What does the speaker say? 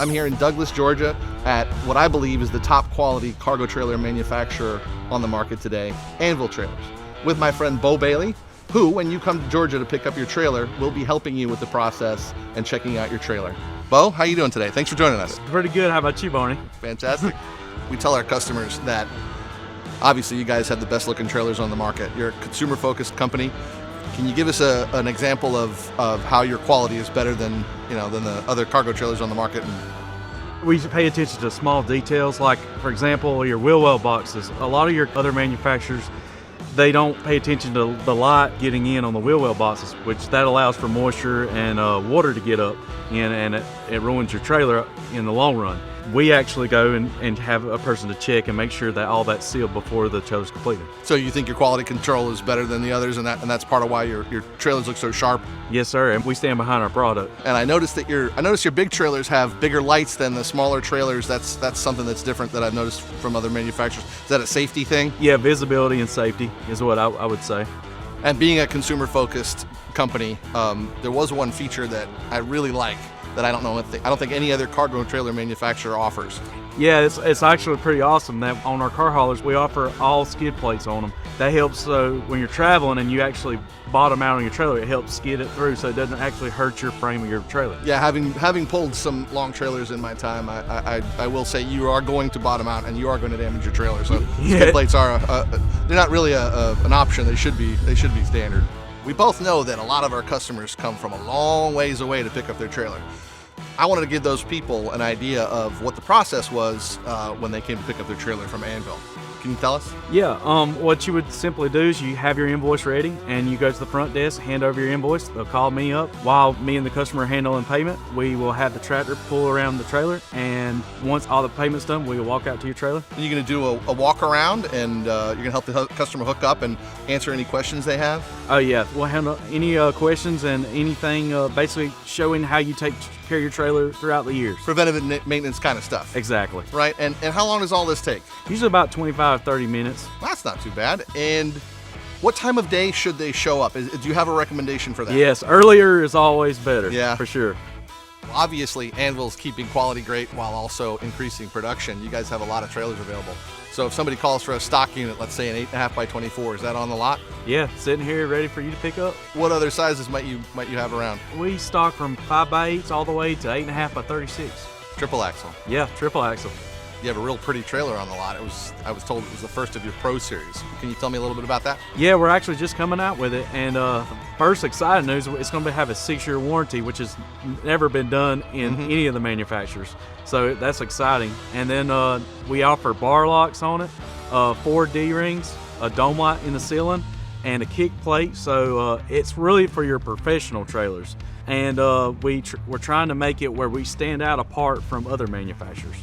I'm here in Douglas, Georgia at what I believe is the top quality cargo trailer manufacturer on the market today, Anvil Trailers, with my friend Bo Bailey, who, when you come to Georgia to pick up your trailer, will be helping you with the process and checking out your trailer. Bo, how you doing today? Thanks for joining us. Pretty good. How about you, Barney? Fantastic. We tell our customers that obviously you guys have the best looking trailers on the market. You're a consumer focused company. Can you give us an example of how your quality is better than the other cargo trailers on the market? We pay attention to small details, like, for example, your wheel well boxes. A lot of your other manufacturers, they don't pay attention to the light getting in on the wheel well boxes, which that allows for moisture and water to get up in, and it ruins your trailer in the long run. We actually go and have a person to check and make sure that all that's sealed before the trailer's completed. So you think your quality control is better than the others, and that's part of why your trailers look so sharp? Yes, sir, and we stand behind our product. And I noticed your big trailers have bigger lights than the smaller trailers. That's something that's different that I've noticed from other manufacturers. Is that a safety thing? Yeah, visibility and safety is what I would say. And being a consumer-focused company, there was one feature that I really like that I don't think any other cargo trailer manufacturer offers. Yeah, it's actually pretty awesome that on our car haulers we offer all skid plates on them. That helps so when you're traveling and you actually bottom out on your trailer, it helps skid it through so it doesn't actually hurt your frame of your trailer. Yeah, having pulled some long trailers in my time, I will say you are going to bottom out and you are going to damage your trailer. So skid plates are they're not really an option. They should be standard. We both know that a lot of our customers come from a long ways away to pick up their trailer. I wanted to give those people an idea of what the process was when they came to pick up their trailer from Anvil. Can you tell us? Yeah, what you would simply do is you have your invoice ready and you go to the front desk, hand over your invoice. They'll call me up. While me and the customer are handling payment, we will have the tractor pull around the trailer, and once all the payment's done, we will walk out to your trailer. And you're going to do a walk around, and you're going to help the customer hook up and answer any questions they have? Oh yeah, we'll handle any questions and anything, basically showing how you take care of your trailer throughout the years. Preventative maintenance kind of stuff. Exactly. Right, and how long does all this take? Usually about 25-30 minutes. That's not too bad. And what time of day should they show up? Do you have a recommendation for that? Yes, earlier is always better. Yeah, for sure. Well, obviously, Anvil's keeping quality great while also increasing production. You guys have a lot of trailers available. So if somebody calls for a stock unit, let's say an 8.5 by 24, is that on the lot? Yeah, sitting here ready for you to pick up. What other sizes might you have around? We stock from 5 by 8s all the way to 8.5 by 36. Triple axle. Yeah, triple axle. You have a real pretty trailer on the lot. I was told it was the first of your Pro Series. Can you tell me a little bit about that? Yeah, we're actually just coming out with it, and first exciting news, it's going to have a 6-year warranty, which has never been done in any of the manufacturers. So that's exciting. And then we offer bar locks on it, 4 D-rings, a dome light in the ceiling, and a kick plate. So it's really for your professional trailers. And we're trying to make it where we stand out apart from other manufacturers.